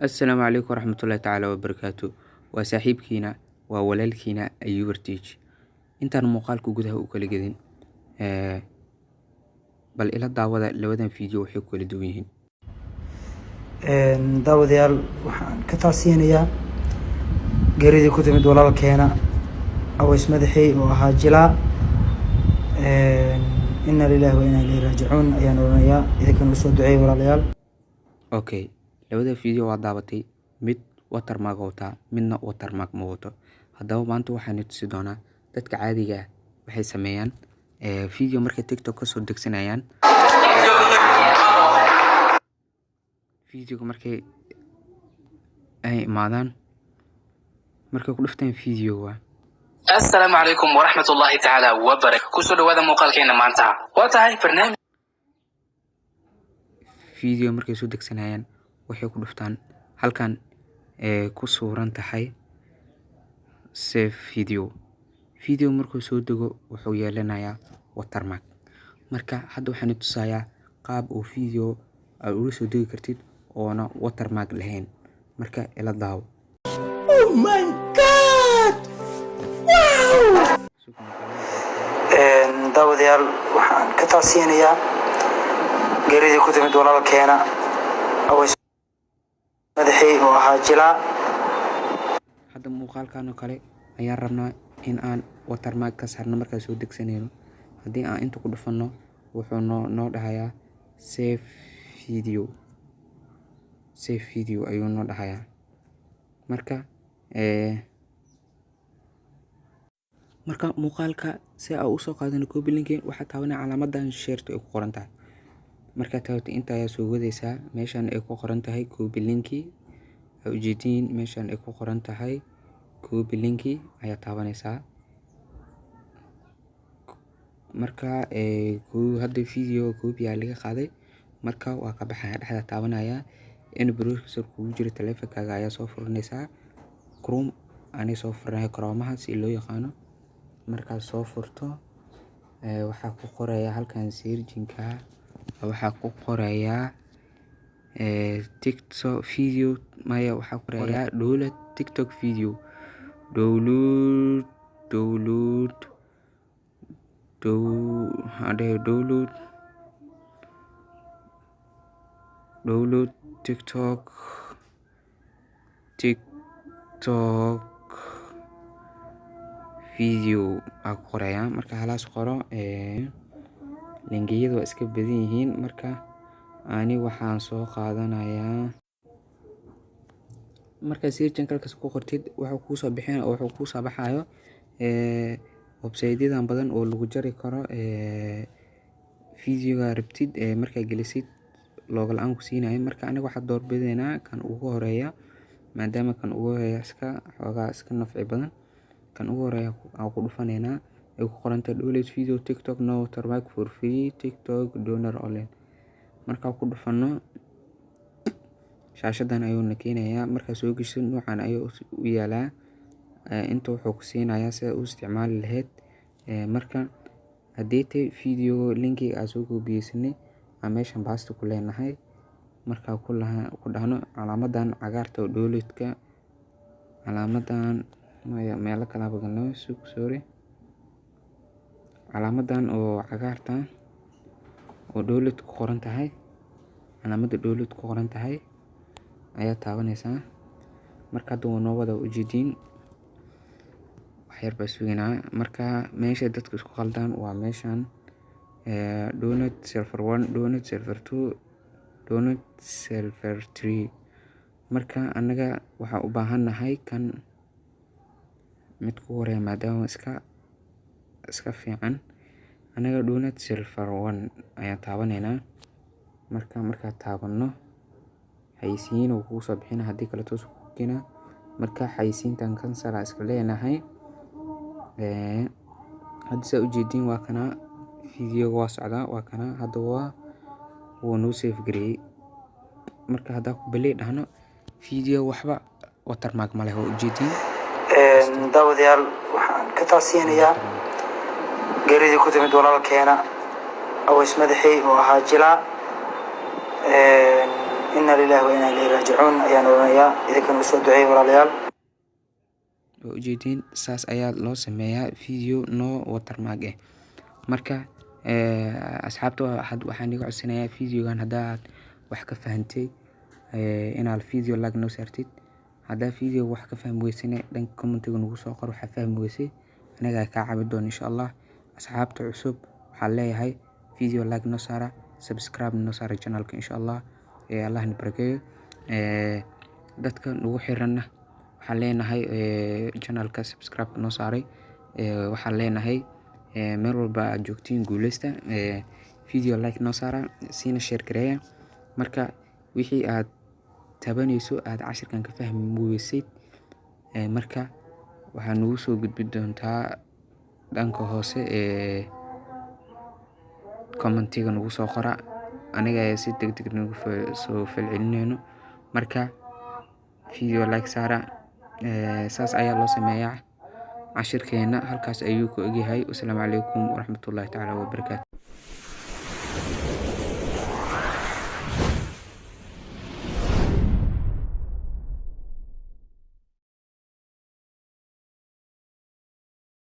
السلام عليكم ورحمة الله تعالى وبركاته. وصاحبكينا وولالكينا أيوب ارتيج intaan muuqaalku gudaha u kala gedin bal ila daawada labadan fiideo waxay kala duwan yihiin. daawadayaal waxaan ka taasinayaa geeridii ku timid walaalkeena Aways Madaxi oo ahaa jilaa inna lillahi wa inna ilayhi raaji'uun ayaan oranayaa idinkan u soo duceeyay walaalayaal. Okay, labada fiideo waa daabatay, mid watermark wata midna watermark ma wato. Haddaba maanta waxaan tusi doonaa dadka caadiga ah waxay sameeyaan fiideo markay TikTok ka soo degsanayaan fiideoga markay ay imaadaan markay ku dhuftaan fiideoga. السلام عليكم ورحمة الله تعالى وبركاته. كسر هذا مقال كنا معناتها وتاهي برنامج fiideo markay soo degsanayaan waxay ku dhuftaan halkan ku suuran tahay save video markuu soo dego wuxuu yeelanayaa watermark. Marka hadda waxaan tusayaa qaab oo video aad ugu soo degi kartid oona watermark lahayn. Marka ila daawo. Oh my god, wow! daawadayaal waxaan ka taasinayaa geeridii ku timid walaalkeena Aways Madaxi oo ahaa jilaa. Hadda muuqaalkan oo kale ayaan rabnaa in aan watermark ka saarno markaan soo degsanayno. Haddii aan inta ku dhufano wuxuu noo dhahayaa save video ayuu noo dhahayaa. marka muuqaalka si aan u soo qaadano copy link waxaa taabanaa calaamadan share ay ku qoran tahay. marka taabto inta ayaa soo wadaysaa meeshan ay ku qoran tahay copy link ujeedin meeshan ay ku qoran tahay copy link ayaa taabanaysaa. marka hadda video copy ayaa laga qaaday marka waa ka baxaya dhexda taabanaya in browser kugu jiro taleefankaaga ayaa soo furanaysaa Chrome ani soo furanay Chrome si loo yaqaano. marka soo furto waxaa ku qoraya halkan searching-ka waxaa ku qoraya TikTok video maya waxaa ku qoraya download TikTok video download TikTok video aa ku qoraya. marka halaas qoro linkiyadu waa iska badan yihiin. marka ani waxaan soo qaadanayaa marka searching kalkaas ku qortid wuxuu kuu soo bixin oo wuxuu kuu soo baxayo website-yadan badan oo lagu jari karo videoga rabtid markaa gelisid looga la'aan ku siinayo. marka aniga waxaan doorbidaynaa kan ugu horeeya maadaama kan ugu horeeya iska nafci badan. kan ugu horeeya aan ku dhufanaynaa ay ku qoran tahay download video TikTok no watermark for free TikTok donor online. marka ku dhufano shaashadan ayuu na keenayaa. marka soo gasho noocan ayuu u yaalaa inta wuxuu ku siinayaa sida uu isticmaali lahayd. marka haddii tay video linkiga aad soo gudbiyeysanay aan meeshan baasta ku leenahay. marka ku dhahno calaamadan cagaarta oo downloadka calaamadan meelo kala badan calaamadan oo cagaarta oo download ku qoran tahay calaamada download ku qoran tahay ayaa taabanaysaa. marka hadda noo wada ujeedin waxyar baa suginaa. marka meesha dadka isku qaldaan waa meeshan download server 1 download server 2 download server 3. marka anaga waxaan u baahannahay kan mid ku horeeya maadaama iska fiican. anaga download server 1 ayaan taabanaynaa. marka taabano xayisiin uu kuu soo bixina haddii kale toos ku keenaa. marka xayisiintan cancel iska leenahay. hadda saa ujeedin waa kana video waa socdaa waa kana hadda wuu noo save gareeyay. marka hadda ku play dhahno video waxba watermark ma leh oo ujeedin. daawadayaal waxaan ka taasinayaa geeridii ku timid walaalkeena Aways Madaxi oo ahaa jilaa. inna lillahi wa inna ilayhi raajicuun ayaan oranayaa. Idinkana u soo duceeyay walaalayaal. oo ujeedin saas ayaa loo sameeyaa video no watermark marka asxaabta waxaan iga codsanayaa videogan haddaad wax ka fahantay inaad video like noo saartid. haddaa video wax ka fahmi weysane dhanka commentiga nagu soo qor waxaa fahmi weysay anaga kaa caawin doona insha Allah. asxaabta cusub waxaan leeyahay video like noo saara, subscribe noo saara channelka insha Allah. Allah na barakeeyo. dadka nagu xiranna waxaan leenahay channelka subscribe noo saaray. waxaan leenahay meel walba aad joogtiin guuleysta. video like noo saara, siina share gareeya. marka wixii aad tabanayso aad cashirkan ka fahmi weysid marka waxaa nagu soo gudbi doontaa dhanka hoose commentiga nagu soo qora. aniga si degdeg nagu soo falcelinayno. marka video like saara. saas ayaa loo sameeyaa. cashirkeena halkaas ayuu ku egyahay. Assalaamu calaykum waraxmatullaahi tacaala wabarakaatu.